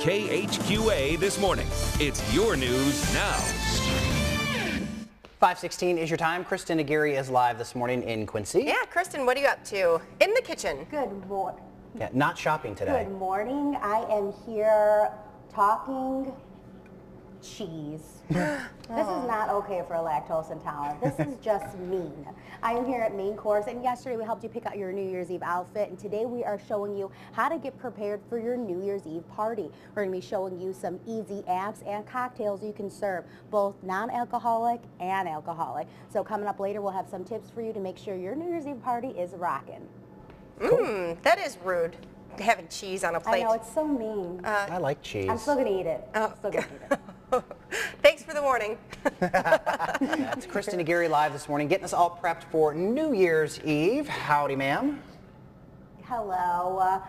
KHQA This Morning. It's your news now. 5:16 is your time. Kristen Aguirre is live this morning in Quincy. Yeah, Kristen, what are you up to? In the kitchen. Good morning. Yeah, not shopping today. Good morning. I am here talking cheese. This is not okay for a lactose intolerant. This is just mean. I am here at Main Course, and yesterday we helped you pick out your New Year's Eve outfit, and today we are showing you how to get prepared for your New Year's Eve party. We're going to be showing you some easy apps and cocktails you can serve, both non-alcoholic and alcoholic. So coming up later, we'll have some tips for you to make sure your New Year's Eve party is rocking. Cool. That is rude, having cheese on a plate. I know, it's so mean. I like cheese. I'm still going to eat it. Oh. Still going to eat it. Thanks for the warning. That's Kristen Aguirre live this morning, getting us all prepped for New Year's Eve. Howdy, ma'am. Hello.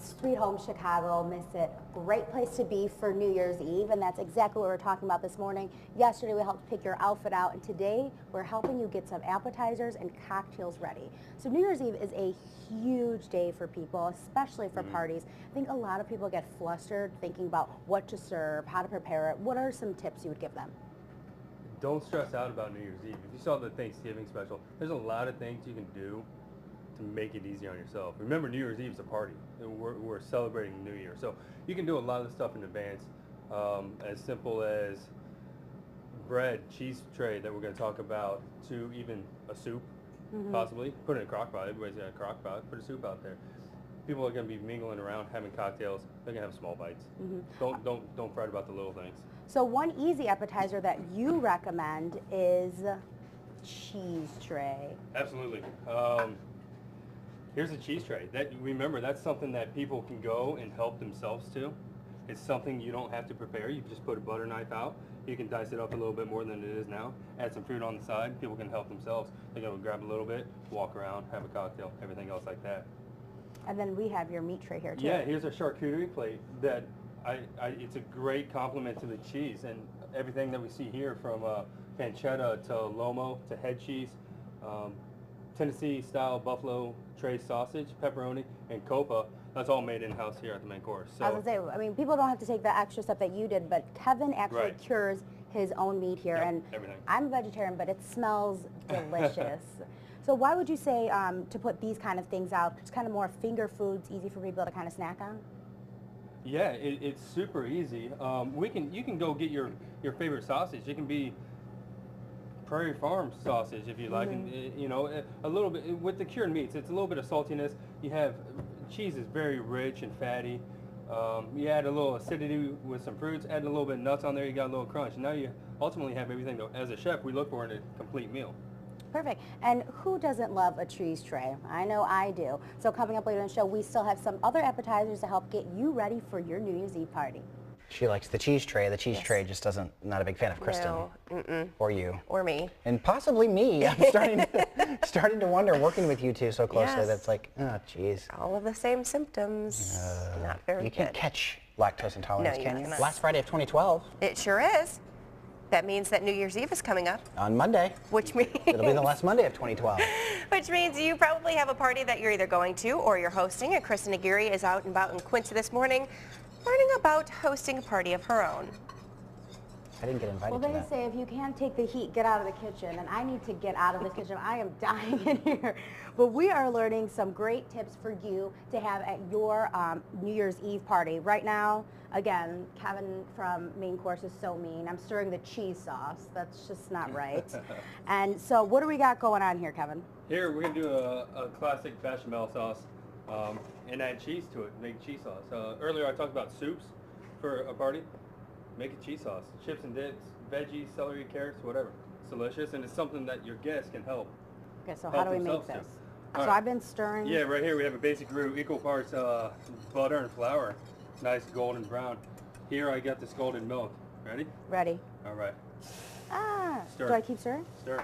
Sweet Home Chicago, miss it. Great place to be for New Year's Eve, and that's exactly what we're talking about this morning. Yesterday we helped pick your outfit out, and today we're helping you get some appetizers and cocktails ready. So New Year's Eve is a huge day for people, especially for parties. I think a lot of people get flustered thinking about what to serve, how to prepare it. What are some tips you would give them? Don't stress out about New Year's Eve. If you saw the Thanksgiving special, there's a lot of things you can do to make it easy on yourself. Remember, New Year's Eve is a party. We're celebrating New Year. So you can do a lot of the stuff in advance, as simple as bread, cheese tray that we're going to talk about, to even a soup, possibly. Put it in a crock pot. Everybody's got a crock pot. Put a soup out there. People are going to be mingling around, having cocktails. They're going to have small bites. Don't fret about the little things. So one easy appetizer that you recommend is cheese tray. Absolutely. Here's a cheese tray. Remember, that's something that people can go and help themselves to. It's something you don't have to prepare. You can just put a butter knife out. You can dice it up a little bit more than it is now. Add some fruit on the side. People can help themselves. They go grab a little bit, walk around, have a cocktail, everything else like that. And then we have your meat tray here too. Yeah, here's a charcuterie plate that it's a great complement to the cheese, and everything that we see here, from pancetta to lomo to head cheese, Tennessee-style buffalo trace sausage, pepperoni, and copa. That's all made in-house here at the Main Course. So, I was going to say, I mean, people don't have to take the extra stuff that you did, but Kevin actually cures his own meat here, and everything. I'm a vegetarian, but it smells delicious. So why would you say to put these kind of things out? It's kind of more finger foods, easy for people to kind of snack on? Yeah, it's super easy. You can go get your favorite sausage. It can be Prairie Farm sausage if you like, and you know, a little bit with the cured meats. It's a little bit of saltiness. You have cheese is very rich and fatty. You add a little acidity with some fruits. Add a little bit of nuts on there. You got a little crunch. Now you ultimately have everything that, as a chef, we look for in a complete meal. Perfect. And who doesn't love a cheese tray? I know I do. So coming up later in the show, we still have some other appetizers to help get you ready for your New Year's Eve party. She likes the cheese tray. The cheese tray just not a big fan of Kristen. No. Or you. Or me. And possibly me. I'm starting to wonder, working with you two so closely, that's like, oh, geez. All of the same symptoms. Not very good. You can't catch lactose intolerance, No, can you you? cannot. Last Friday of 2012. It sure is. That means that New Year's Eve is coming up. On Monday. Which means... It'll be the last Monday of 2012. Which means you probably have a party that you're either going to or you're hosting, and Kristen Aguirre is out and about in Quincy this morning learning about hosting a party of her own. I didn't get invited Well, to they that. say if you can't take the heat, get out of the kitchen, and I need to get out of the kitchen. I am dying in here. But we are learning some great tips for you to have at your New Year's Eve party. Right now, again, Kevin from Main Course is so mean. I'm stirring the cheese sauce. That's just not right. And so what do we got going on here, Kevin? Here we're going to do a classic bechamel sauce and add cheese to it, make cheese sauce. Earlier I talked about soups for a party. Make a cheese sauce. Chips and dips, veggies, celery, carrots, whatever. It's delicious, and it's something that your guests can help. Okay, so how do we make this? So I've been stirring. Yeah, right here we have a basic roux, equal parts butter and flour. Nice golden brown. Here I got this golden milk. Ready? Ready. All right. Ah, Stir. do I keep stirring? Stir.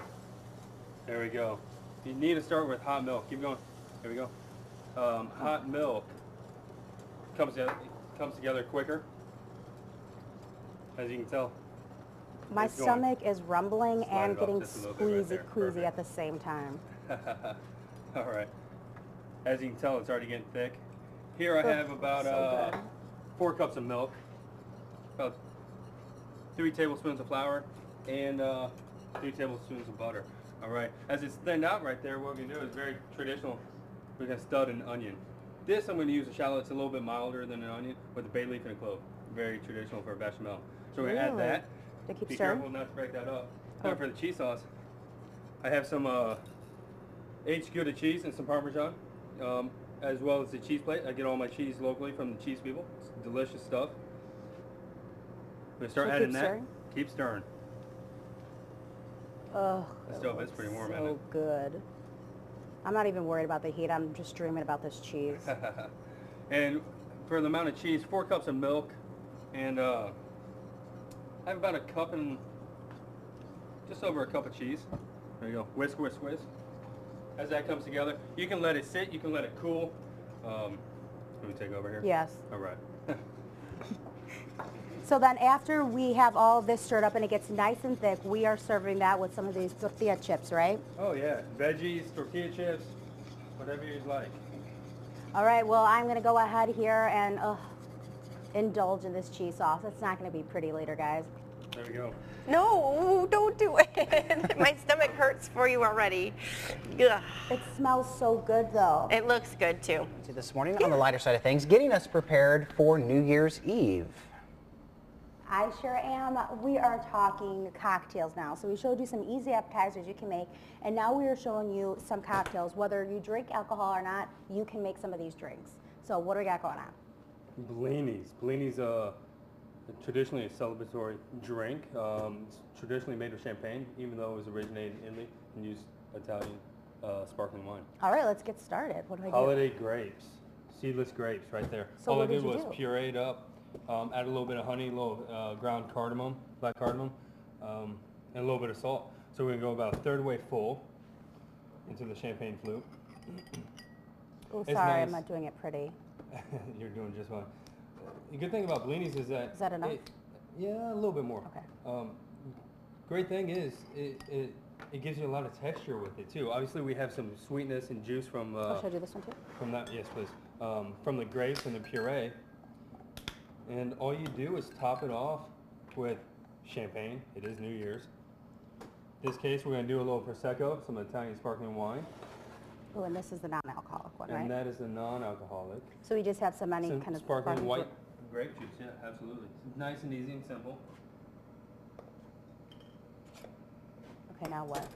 There we go. You need to start with hot milk. Keep going. There we go. Hot milk comes together quicker, as you can tell. My stomach is rumbling and getting just a little bit right there. queasy at the same time. All right. As you can tell, it's already getting thick. Here I have about so 4 cups of milk, about 3 tablespoons of flour, and 3 tablespoons of butter. All right, as it's thinned out right there, what we're gonna do is very traditional. We're gonna stud an onion. This I'm gonna use a shallot. It's a little bit milder than an onion with a bay leaf and a clove. Very traditional for a bechamel. So we're gonna add that. Be careful not to break that up. Now for the cheese sauce, I have some aged Gouda cheese and some Parmesan, as well as the cheese plate. I get all my cheese locally from the cheese people. It's delicious stuff. We start adding that. Stirring? Keep stirring. Oh, The stove is pretty warm, isn't so it? good. I'm not even worried about the heat. I'm just dreaming about this cheese. And for the amount of cheese, 4 cups of milk, and I have about a cup and just over a cup of cheese. There you go. Whisk, whisk, whisk. As that comes together, you can let it sit. You can let it cool. Let me take over here. Yes. All right. So then after we have all of this stirred up and it gets nice and thick, we are serving that with some of these tortilla chips, right? Oh yeah, veggies, tortilla chips, whatever you like. All right, well, I'm going to go ahead here and indulge in this cheese sauce. It's not going to be pretty later, guys. There we go. No, don't do it. My stomach hurts for you already. Ugh. It smells so good, though. It looks good too. This morning on the lighter side of things, getting us prepared for New Year's Eve. I sure am. We are talking cocktails now. So we showed you some easy appetizers you can make, and now we are showing you some cocktails. Whether you drink alcohol or not, you can make some of these drinks. So what do we got going on? Blinis. Blinis traditionally a celebratory drink. It's traditionally made with champagne, even though it was originated in Italy, and used Italian sparkling wine. All right, let's get started. What do I do? Holiday grapes, seedless grapes right there. So all what I did did you was do? puree it up, add a little bit of honey, a little ground cardamom, black cardamom, and a little bit of salt. So we're gonna go about a third way full into the champagne flute. Oh, It's sorry, I'm nice. not doing it pretty. You're doing just fine. The good thing about blinis is that... Is that enough? Yeah, a little bit more. Okay. Great thing is, it gives you a lot of texture with it too. Obviously we have some sweetness and juice from... Should I do this one too? From that, yes please. From the grapes and the puree. And all you do is top it off with champagne. It is New Year's. In this case, we're going to do a little Prosecco, some Italian sparkling wine. Oh, and this is the non-alcoholic one, right? And that is the non-alcoholic. So we just have some Some kind of sparkling white grape juice, yeah, absolutely. It's nice and easy and simple. Okay, now what?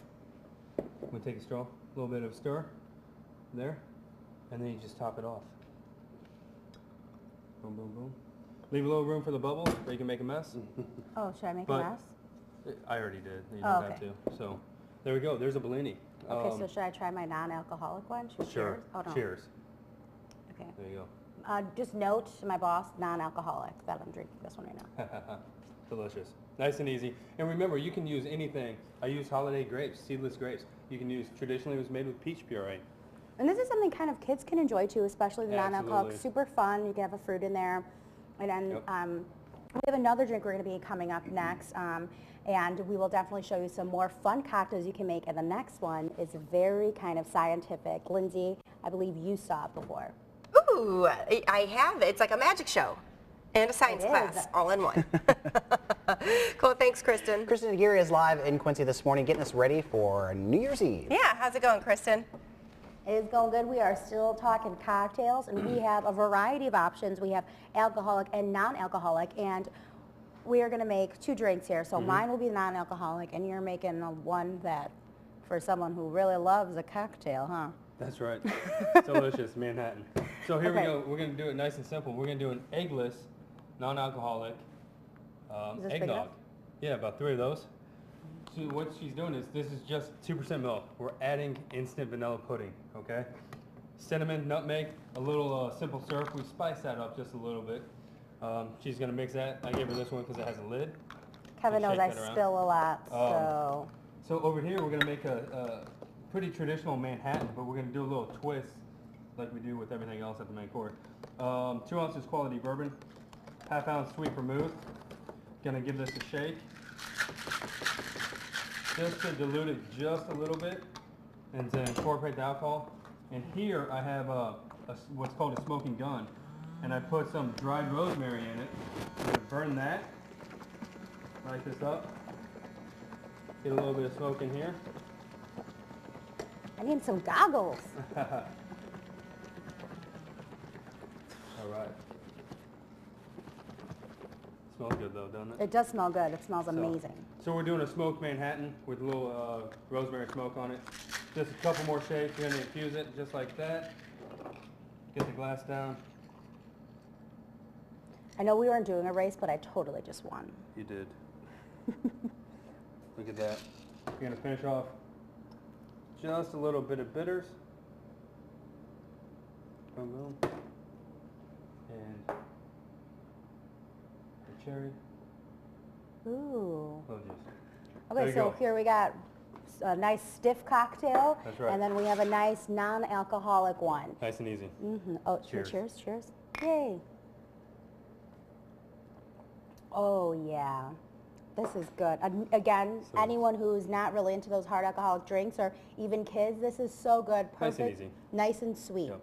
I'm going to take a straw, a little bit of stir, there, and then you just top it off. Boom, boom, boom. Leave a little room for the bubbles, or you can make a mess. Oh, should I make But- a mess? I already did. You Oh, don't have okay. to. So there we go. There's a Bellini. Okay, so should I try my non-alcoholic one? Should we Sure. cheers? Oh, no. Cheers. Okay. There you Just note to my boss, non-alcoholic, that I'm drinking this one right now. go. Delicious. Nice and easy. And remember, you can use anything. I use holiday grapes, seedless grapes. You can use, traditionally it was made with peach puree. And this is something kind of kids can enjoy too, especially the non-alcoholic. Absolutely. Super fun. You can have a fruit in there. And then Yep. we have another drink we're going to be coming up next. And we will definitely show you some more fun cocktails you can make. And the next one is very kind of scientific. Lindsay, I believe you saw it before. Ooh, I have. It's like a magic show and a science It is. class all in one. Cool. Thanks, Kristen. Kristen Aguirre is live in Quincy this morning, getting us ready for New Year's Eve. Yeah, how's it going, Kristen? It is going good. We are still talking cocktails, and we have a variety of options. We have alcoholic and non-alcoholic, and we are going to make 2 drinks here. So mine will be non-alcoholic, and you're making one that, for someone who really loves a cocktail, huh? That's right. Delicious Manhattan. So here we Okay. go. We're going to do it nice and simple. We're going to do an eggless, non-alcoholic Is this big eggnog. enough? Yeah, about 3 of those. So what she's doing is, this is just 2% milk. We're adding instant vanilla pudding, okay? Cinnamon, nutmeg, a little simple syrup. We spice that up just a little bit. She's going to mix that. I gave her this one because it has a lid. Kevin Just knows I shake that around. spill a lot, so So over here, we're going to make a pretty traditional Manhattan, but we're going to do a little twist like we do with everything else at the main course. 2 ounces quality bourbon, ½ ounce sweet vermouth. Going to give this a shake. Just to dilute it just a little bit and to incorporate the alcohol. And here I have what's called a smoking gun. and I put some dried rosemary in it. I'm going to burn that. Light this up. Get a little bit of smoke in here. I need some goggles. All right. Smells good though, doesn't it? It does smell good. It smells amazing. So we're doing a smoked Manhattan with a little rosemary smoke on it. Just a couple more shakes. We're going to infuse it just like that. Get the glass down. I know we weren't doing a race, but I totally just won. You did. Look at that. We're going to finish off just a little bit of bitters. Boom, boom. And the cherry. Ooh. Little juice. Okay, you so go. here we got a nice stiff cocktail. That's right. And then we have a nice non-alcoholic one. Nice and easy. Mm-hmm. Oh, Cheers. cheers, cheers. Yay. Oh, yeah. This is good. Again, So- anyone who's not really into those hard alcoholic drinks or even kids, this is so good. Nice Perfect. and easy. Nice and sweet. Yep.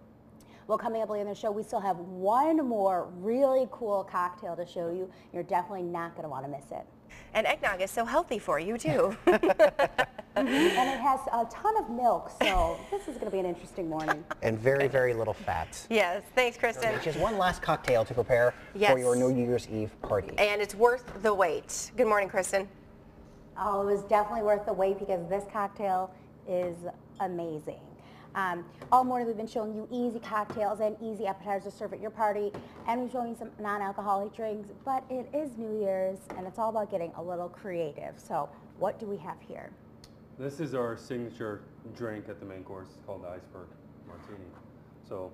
Well, coming up later in the show, we still have one more really cool cocktail to show you. You're definitely not going to want to miss it. And eggnog is so healthy for you, too. And it has a ton of milk, so this is going to be an interesting morning. And very, very little fat. Yes, thanks, Kristen. Which is one last cocktail to prepare Yes. for your New Year's Eve party. And it's worth the wait. Good morning, Kristen. Oh, it was definitely worth the wait because this cocktail is amazing. All morning we've been showing you easy cocktails and easy appetizers to serve at your party, and we're showing you some non-alcoholic drinks, but it is New Year's and it's all about getting a little creative. So what do we have here? This is our signature drink at the main course. It's called the Iceberg Martini. So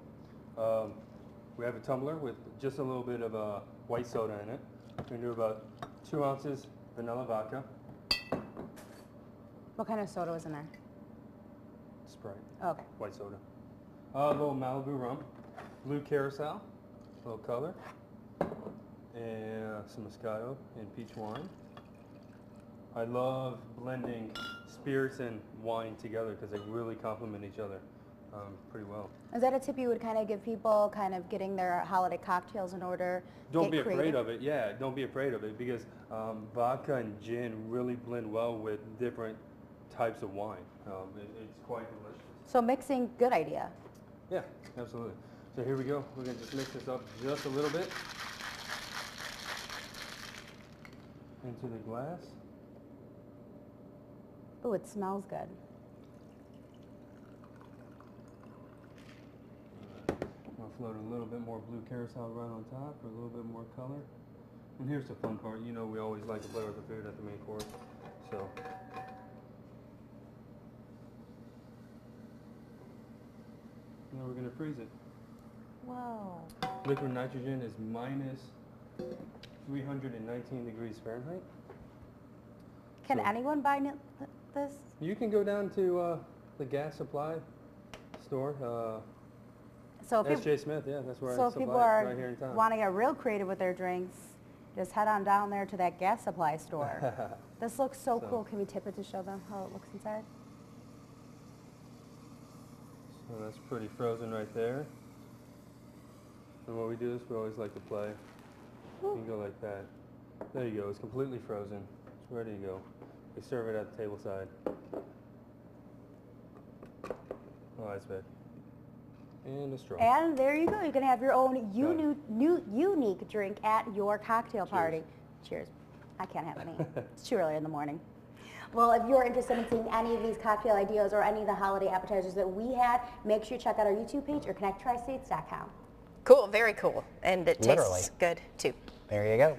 we have a tumbler with just a little bit of white soda in it. We're going to do about 2 ounces vanilla vodka. What kind of soda was in there? Sprite. Oh, okay. White soda. A little Malibu rum. Blue Curacao. A little color. And some Moscato and peach wine. I love blending spirits and wine together because they really complement each other pretty well. Is that a tip you would kind of give people, kind of getting their holiday cocktails in order? Don't be get afraid creative? of it. Yeah, don't be afraid of it because vodka and gin really blend well with different types of wine. It's quite delicious. So mixing, good idea. Yeah, absolutely. So here we go. We're going to just mix this up just a little bit into the glass. Oh, it smells good. I'll float a little bit more blue carousel right on top for a little bit more color. And here's the fun part. You know we always like to play with the food at the main course. So now we're going to freeze it. Whoa. Liquid nitrogen is minus 319 degrees Fahrenheit. Can So- anyone buy this? You can go down to the gas supply store. So if S.J. Smith, yeah, that's where So I if people supply it are right here in town. want to get real creative with their drinks, just head on down there to that gas supply store. This looks so So- cool. Can we tip it to show them how it looks inside? So that's pretty frozen right there. And what we do is we always like to play. You can go like that. There you go. It's completely frozen. It's ready to go. We serve it at the table side. Oh, ice bag. And a straw. And there you go. You can have your own unique drink at your cocktail party. Cheers. I can't have any. It's too early in the morning. Well, if you're interested in seeing any of these cocktail ideas or any of the holiday appetizers that we had, make sure you check out our YouTube page or connecttristates.com. Cool, very cool. And it Literally. tastes good, too. There you go.